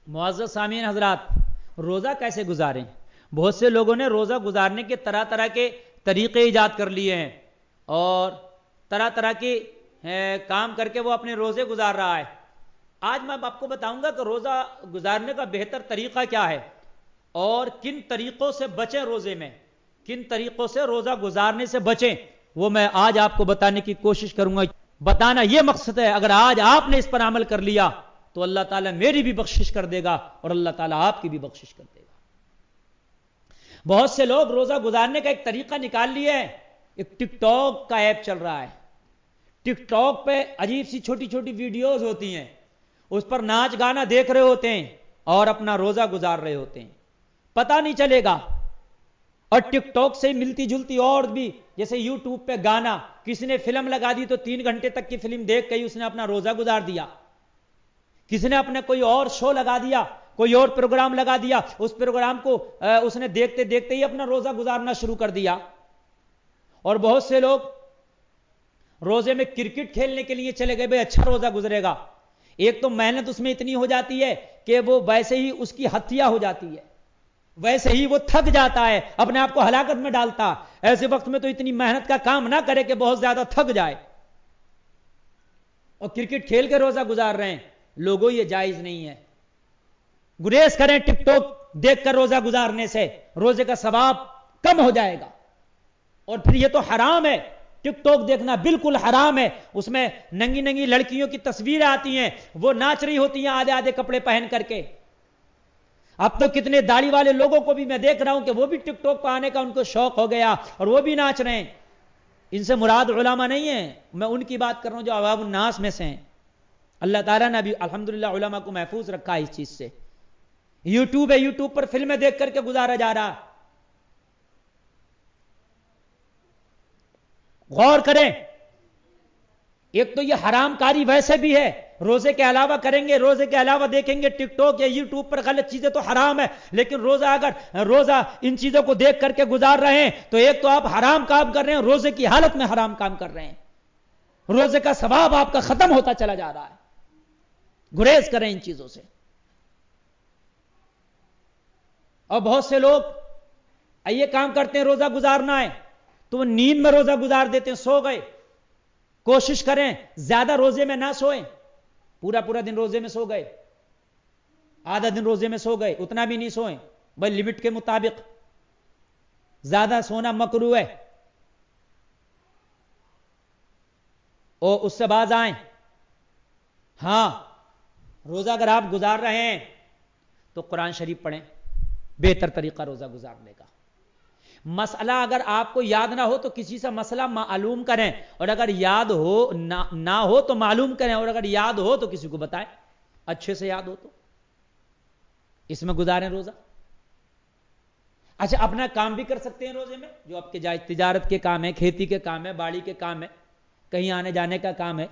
معزز سامعین حضرات، روزہ کیسے گزاریں؟ بہت سے لوگوں نے روزہ گزارنے کے طرح طرح کے طریقے ایجاد کر لیے ہیں اور طرح طرح کے کام کر کے وہ اپنے روزے گزار رہا ہے۔ آج میں آپ کو بتاؤں گا کہ روزہ گزارنے کا بہتر طریقہ کیا ہے اور کن طریقوں سے بچیں، روزے میں کن طریقوں سے روزہ گزارنے سے بچیں، وہ میں آج آپ کو بتانے کی کوشش کروں گا۔ بتانا یہ مقصد ہے، اگر آج آپ نے اس پر عمل کر لیا تو اللہ تعالیٰ میری بھی بخشش کر دے گا اور اللہ تعالیٰ آپ کی بھی بخشش کر دے گا۔ بہت سے لوگ روزہ گزارنے کا ایک طریقہ نکال لیے ہیں۔ ایک ٹک ٹاک کا ایپ چل رہا ہے، ٹک ٹاک پہ عجیب سی چھوٹی چھوٹی ویڈیوز ہوتی ہیں، اس پر ناچ گانا دیکھ رہے ہوتے ہیں اور اپنا روزہ گزار رہے ہوتے ہیں، پتہ نہیں چلے گا۔ اور ٹک ٹاک سے ملتی جلتی اور بھی، جیسے یوٹیوب پہ گانا، کسی نے فلم لگا دی تو 3 گھنٹے تک کی فلم دیکھ کے اس نے اپنا روزہ گزار دیا۔ کسی نے اپنے کوئی اور شو لگا دیا، کوئی اور پروگرام لگا دیا، اس پروگرام کو اس نے دیکھتے دیکھتے ہی اپنا روزہ گزارنا شروع کر دیا۔ اور بہت سے لوگ روزے میں کرکٹ کھیلنے کے لیے چلے گئے، بھئی اچھا روزہ گزرے گا۔ ایک تو محنت اس میں اتنی ہو جاتی ہے کہ وہ ویسے ہی اس کی ہتھیا ہو جاتی ہے، ویسے ہی وہ تھک جاتا ہے، اپنے آپ کو ہلاکت میں ڈالتا۔ ایسے وقت میں تو اتنی محنت کا کام نہ کرے کہ بہت زیادہ تھک جائے، اور کرکٹ کھیل کے روزہ گزار رہے ہیں۔ لوگوں یہ جائز نہیں ہے، گریز کریں ٹک ٹاک دیکھ کر روزہ گزارنے سے، روزے کا ثواب کم ہو جائے گا۔ اور پھر یہ تو حرام ہے، ٹک ٹاک دیکھنا بالکل حرام ہے۔ اس میں ننگی ننگی لڑکیوں کی تصویریں آتی ہیں، وہ ناچ رہی ہوتی ہیں آدھے آدھے کپڑے پہن کر کے۔ اب تو کتنے داڑھی والے لوگوں کو بھی میں دیکھ رہا ہوں کہ وہ بھی ٹک ٹاک پہ آنے کا ان کو شوق ہو گیا اور وہ بھی ناچ رہے ہیں۔ ان سے مراد علماء نہیں ہیں، میں ان کی بات کر رہا ہوں جو عوام الناس میں سے ہیں۔ اللہ تعالیٰ نے بھی الحمدللہ علماء کو محفوظ رکھا ہے اس چیز سے۔ یوٹیوب ہے، یوٹیوب پر فلمیں دیکھ کر کے گزارا جا رہا۔ غور کریں، ایک تو یہ حرام کاری ویسے بھی ہے، روزے کے علاوہ کریں گے، روزے کے علاوہ دیکھیں گے ٹک ٹاک یا یوٹیوب پر غلط چیزیں تو حرام ہے، لیکن روزہ ان چیزوں کو دیکھ کر کے گزار رہے ہیں تو ایک تو آپ حرام کام کر رہے ہیں، روزے کی حالت میں حرام کام کر رہے ہیں، روزے کا ثواب آپ کا ختم ہوتا چلا جا رہا ہے۔ گریز کریں ان چیزوں سے۔ اور بہت سے لوگ یہ کام کرتے ہیں، روزہ گزارنا ہے تو وہ نیند میں روزہ گزار دیتے ہیں، سو گئے۔ کوشش کریں زیادہ روزے میں نہ سوئیں، پورا پورا دن روزے میں سو گئے، آدھا دن روزے میں سو گئے، اتنا بھی نہیں سوئیں، بھائی لمٹ کے مطابق، زیادہ سونا مکروہ ہے۔ اور اس سے باز آئیں۔ ہاں، روزہ اگر آپ گزار رہے ہیں تو قرآن شریف پڑھیں، بہتر طریقہ روزہ گزارنے کا۔ مسئلہ اگر آپ کو یاد نہ ہو تو کسی سے مسئلہ معلوم کریں، اور اگر یاد ہو نہ ہو تو معلوم کریں، اور اگر یاد ہو تو کسی کو بتائیں، اچھے سے یاد ہو تو اس میں گزاریں روزہ۔ اچھا، اپنا کام بھی کر سکتے ہیں روزے میں، جو آپ کے جائز تجارت کے کام ہے، کھیتی کے کام ہے، باڑی کے کام ہے، کہیں آنے جانے کا کام ہے،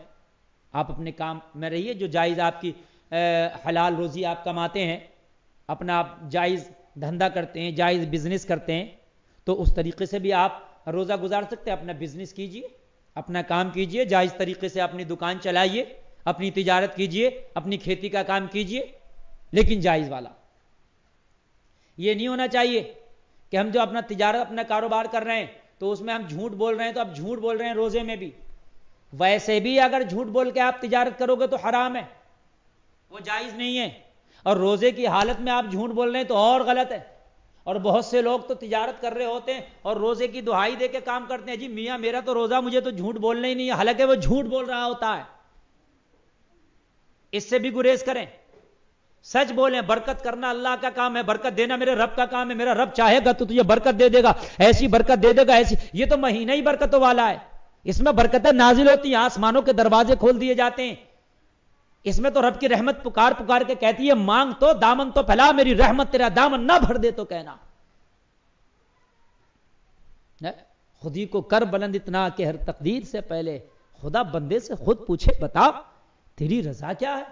آپ اپنے کام میں رہیے، جو جائز آپ کی حلال روزی آپ کماتے ہیں، اپنا آپ جائز دھندا کرتے ہیں، جائز بزنس کرتے ہیں، تو اس طریقے سے بھی آپ روزہ گزار سکتے ہیں۔ اپنا بزنس کیجئے، اپنا کام کیجئے، جائز طریقے سے اپنی دکان چلائیے، اپنی تجارت کیجئے، اپنی کھیتی کا کام کیجئے، لیکن جائز والا۔ یہ نہیں ہونا چاہیے کہ ہم جو اپنا تجارت، اپنا کاروبار کر رہے ہیں تو اس میں ہم جھوٹ بول رہے ہیں، تو آپ جھوٹ بول رہے ہیں روزے میں بھی۔ ویسے بھی اگر جھوٹ بول کے آپ تجارت کرو گے تو حرام ہے، وہ جائز نہیں ہے، اور روزے کی حالت میں آپ جھوٹ بول رہے ہیں تو اور غلط ہے۔ اور بہت سے لوگ تو تجارت کر رہے ہوتے ہیں اور روزے کی دہائی دے کے کام کرتے ہیں، جی میاں میرا تو روزہ، مجھے تو جھوٹ بولنا ہی نہیں ہے، حالانکہ وہ جھوٹ بول رہا ہوتا ہے۔ اس سے بھی گریز کریں، سچ بولیں۔ برکت کرنا اللہ کا کام ہے، برکت دینا میرے رب کا کام ہے، میرا رب چاہے گا تو تجھے برکت دے دے گا، ایسی برکت دے دے گا، ایسی۔ یہ تو مہینہ ہی برکتوں والا ہے، اس میں برکتیں نازل ہوتی ہیں، آسمانوں کے دروازے کھول دیے جاتے ہیں، اس میں تو رب کی رحمت پکار پکار کے کہتی ہے مانگ تو دامن تو پھیلا، میری رحمت تیرا دامن نہ بھر دے تو کہنا۔ خودی کو کر بلند اتنا کہ ہر تقدیر سے پہلے خدا بندے سے خود پوچھے بتا تیری رضا کیا ہے۔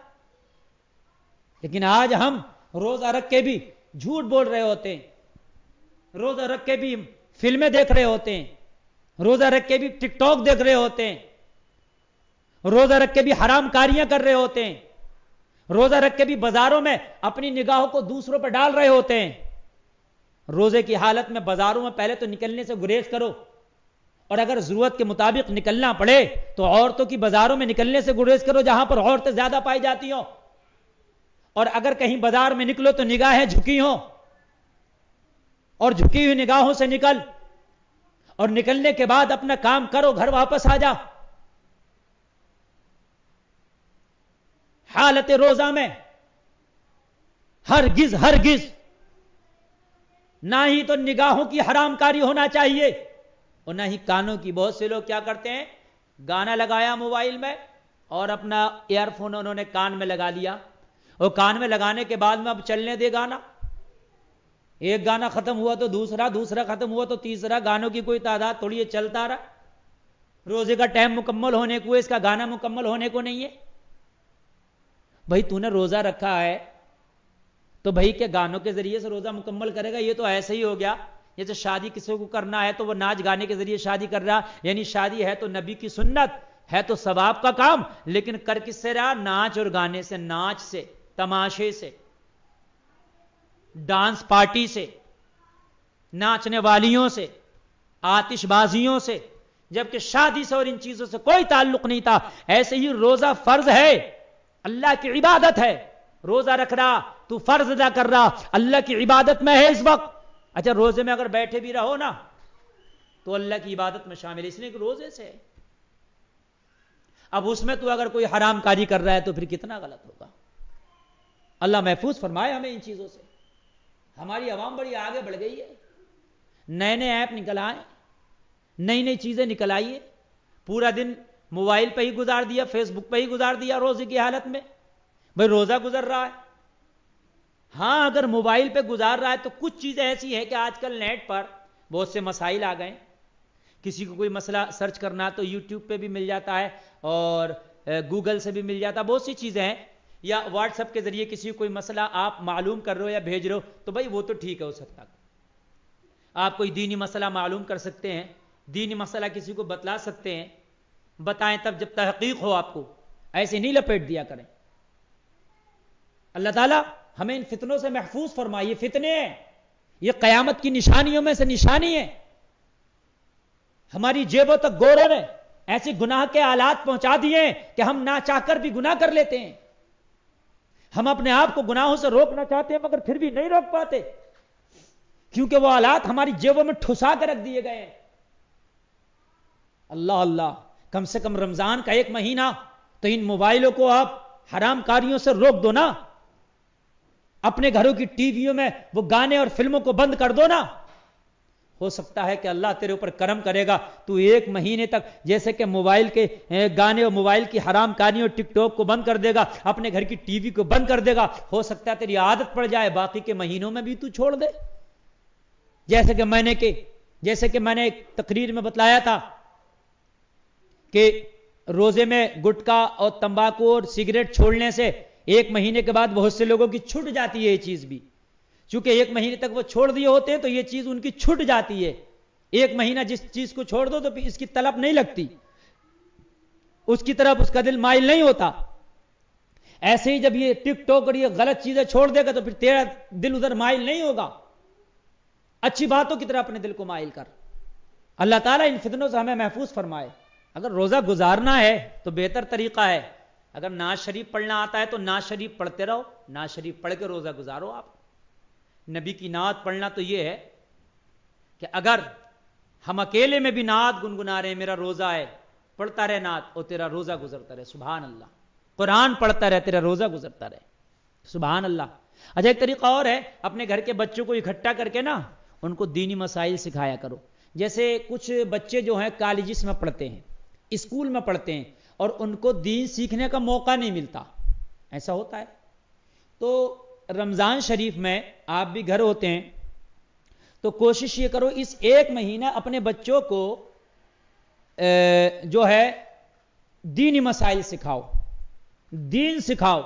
لیکن آج ہم روزہ رکھ کے بھی جھوٹ بول رہے ہوتے ہیں، روزہ رکھ کے بھی فلمیں دیکھ رہے ہوتے ہیں، روزہ رکھ کے بھی ٹک ٹاک دیکھ رہے ہوتے ہیں، روزہ رکھ کے بھی حرام کاریاں کر رہے ہوتے ہیں، روزہ رکھ کے بھی بازاروں میں اپنی نگاہوں کو دوسروں پر ڈال رہے ہوتے ہیں. روزے کی حالت میں بازاروں میں پہلے تو نکلنے سے گریز کرو, اور اگر ضرورت کے مطابق نکلنا پڑے تو عورتوں کی بازاروں میں نکلنے سے گریز کرو جہاں پر عورتیں زیادہ پائی جاتی ہوں, اور اگر کہیں بازار میں نکلو تو نگاہیں جھکی ہوں, اور جھکی ہوئی نگاہوں سے نکل, اور نکلنے کے بعد اپنا کام کرو, گھر واپس آ جا. حالت روزہ میں ہرگز نہ ہی تو نگاہوں کی حرام کاری ہونا چاہیے اور نہ ہی کانوں کی. بہت سے لوگ کیا کرتے ہیں, گانا لگایا موبائل میں اور اپنا ایئر فون انہوں نے کان میں لگا لیا, اور کان میں لگانے کے بعد میں اب چلنے دے گانا. ایک گانا ختم ہوا تو دوسرا ختم ہوا تو تیسرا, گانوں کی کوئی تعداد تھوڑی ہے, چلتا رہا. روزے کا ٹائم مکمل ہونے کو, اس کا گانا مکمل ہونے کو نہیں ہے. بھائی تو نے روزہ رکھا ہے تو بھائی کیا گانوں کے ذریعے سے روزہ مکمل کرے گا؟ یہ تو ایسے ہی ہو گیا جیسے شادی کسی کو کرنا ہے تو وہ ناچ گانے کے ذریعے شادی کر رہا. یعنی شادی ہے تو نبی کی سنت ہے, تو ثواب کا کام, لیکن کر کس سے رہا؟ ناچ اور گانے سے, ناچ سے, تماشے سے, ڈانس پارٹی سے, ناچنے والیوں سے, آتش بازیوں سے, جبکہ شادی سے اور ان چیزوں سے کوئی تعلق نہیں تھا. ایسے ہی روزہ فرض ہے, اللہ کی عبادت ہے. روزہ رکھ رہا تو فرض ادا کر رہا, اللہ کی عبادت میں ہے اس وقت. اچھا روزے میں اگر بیٹھے بھی رہو نا تو اللہ کی عبادت میں شامل ہے, اس لیے کہ روزے سے. اب اس میں تو اگر کوئی حرام کاری کر رہا ہے تو پھر کتنا غلط ہوگا. اللہ محفوظ فرمائے ہمیں ان چیزوں سے. ہماری عوام بڑی آگے بڑھ گئی ہے, نئے ایپ نکل آئے, نئی چیزیں نکل آئی ہے, پورا دن موبائل پہ ہی گزار دیا, فیس بک پہ ہی گزار دیا روزے کی حالت میں. بھائی روزہ گزر رہا ہے, ہاں اگر موبائل پہ گزار رہا ہے تو کچھ چیزیں ایسی ہے کہ آج کل نیٹ پر بہت سے مسائل آ گئے. کسی کو کوئی مسئلہ سرچ کرنا تو یوٹیوب پہ بھی مل جاتا ہے اور گوگل سے بھی مل جاتا ہے, بہت سی چیزیں ہیں. یا واٹس ایپ کے ذریعے کسی کو کوئی مسئلہ آپ معلوم کر رہے ہو یا بھیج رہے ہو تو بھائی وہ تو ٹھیک ہے, ہو سکتا ہے آپ کوئی دینی مسئلہ معلوم کر سکتے ہیں, دینی مسئلہ کسی کو بتلا سکتے ہیں, بتائیں تب جب تحقیق ہو. آپ کو ایسے نہیں لپیٹ دیا کریں. اللہ تعالیٰ ہمیں ان فتنوں سے محفوظ فرمائے. یہ فتنے ہیں, یہ قیامت کی نشانیوں میں سے نشانی ہے. ہماری جیبوں تک گوروں نے ایسی گناہ کے آلات پہنچا دیے کہ ہم نہ چاہ کر بھی گناہ کر لیتے ہیں. ہم اپنے آپ کو گناہوں سے روکنا چاہتے ہیں مگر پھر بھی نہیں روک پاتے, کیونکہ وہ آلات ہماری جیبوں میں ٹھسا کے رکھ دیے گئے ہیں. اللہ, کم سے کم رمضان کا ایک مہینہ تو ان موبائلوں کو آپ حرام کاریوں سے روک دو نا. اپنے گھروں کی ٹی ویوں میں وہ گانے اور فلموں کو بند کر دو نا. ہو سکتا ہے کہ اللہ تیرے اوپر کرم کرے گا, تو ایک مہینے تک جیسے کہ موبائل کے گانے اور موبائل کی حرام کاریوں ٹک ٹاک کو بند کر دے گا, اپنے گھر کی ٹی وی کو بند کر دے گا. ہو سکتا ہے تیری عادت پڑ جائے, باقی کے مہینوں میں بھی تو چھوڑ دے. جیسے کہ میں نے ایک تقریر میں بتلایا تھا کہ روزے میں گٹکا اور تمباکو اور سگریٹ چھوڑنے سے ایک مہینے کے بعد بہت سے لوگوں کی چھٹ جاتی ہے یہ چیز بھی. چونکہ ایک مہینے تک وہ چھوڑ دیے ہوتے ہیں تو یہ چیز ان کی چھٹ جاتی ہے. ایک مہینہ جس چیز کو چھوڑ دو تو پھر اس کی طلب نہیں لگتی, اس کی طرف اس کا دل مائل نہیں ہوتا. ایسے ہی جب یہ ٹک ٹاک اور یہ غلط چیزیں چھوڑ دے گا تو پھر تیرا دل ادھر مائل نہیں ہوگا. اچھی باتوں کی طرح اپنے دل کو مائل کر. اللہ تعالیٰ ان فتنوں سے ہمیں محفوظ فرمائے. اگر روزہ گزارنا ہے تو بہتر طریقہ ہے, اگر ناز شریف پڑھنا آتا ہے تو ناز شریف پڑھتے رہو, ناز شریف پڑھ کے روزہ گزارو. آپ نبی کی نعت پڑھنا تو یہ ہے کہ اگر ہم اکیلے میں بھی نعت گنگنا رہے ہیں, میرا روزہ ہے, پڑھتا رہے نعت اور تیرا روزہ گزرتا رہے. سبحان اللہ. قرآن پڑھتا رہے, تیرا روزہ گزرتا رہے. سبحان اللہ. اچھا ایک طریقہ اور ہے, اپنے گھر کے بچوں کو اکٹھا کر کے نا ان کو دینی مسائل سکھایا کرو. جیسے کچھ بچے جو ہیں کالجز میں پڑھتے ہیں, اسکول میں پڑھتے ہیں اور ان کو دین سیکھنے کا موقع نہیں ملتا, ایسا ہوتا ہے. تو رمضان شریف میں آپ بھی گھر ہوتے ہیں تو کوشش یہ کرو اس ایک مہینہ اپنے بچوں کو جو ہے دینی مسائل سکھاؤ, دین سکھاؤ.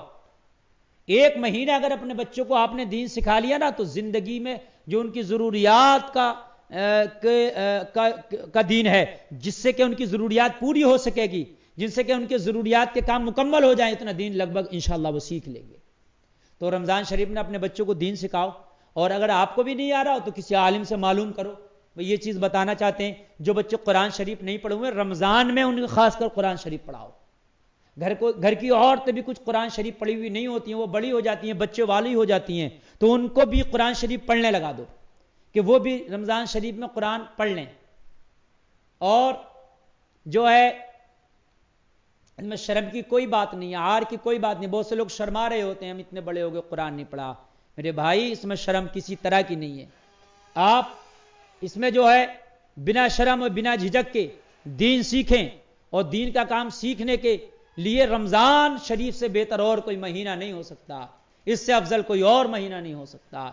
ایک مہینہ اگر اپنے بچوں کو آپ نے دین سکھا لیا نا تو زندگی میں جو ان کی ضروریات کا دین ہے, جس سے کہ ان کی ضروریات پوری ہو سکے گی, جن سے کہ ان کے ضروریات کے کام مکمل ہو جائیں، اتنا دین لگ بھگ انشاءاللہ وہ سیکھ لیں گے. تو رمضان شریف میں اپنے بچوں کو دین سکھاؤ، اور اگر آپ کو بھی نہیں آ رہا ہو تو کسی عالم سے معلوم کرو. وہ یہ چیز بتانا چاہتے ہیں جو بچے قرآن شریف نہیں پڑھے ہوئے، رمضان میں ان کو خاص کر قرآن شریف پڑھاؤ. گھر کی عورتیں بھی کچھ قرآن شریف پڑھی ہوئی نہیں ہوتی ہیں، وہ بڑی ہو جاتی ہیں، بچے والی ہو جاتی ہیں، تو ان کو بھی قرآن شریف پڑھنے لگا دو کہ وہ بھی رمضان شریف میں قرآن پڑھ لیں. اور جو ہے ان میں شرم کی کوئی بات نہیں ہے، عار کی کوئی بات نہیں. بہت سے لوگ شرما رہے ہوتے ہیں، ہم اتنے بڑے ہو گئے قرآن نہیں پڑھا. میرے بھائی اس میں شرم کسی طرح کی نہیں ہے. آپ اس میں جو ہے بنا شرم اور بنا جھجک کے دین سیکھیں، اور دین کا کام سیکھنے کے لیے رمضان شریف سے بہتر اور کوئی مہینہ نہیں ہو سکتا، اس سے افضل کوئی اور مہینہ نہیں ہو سکتا.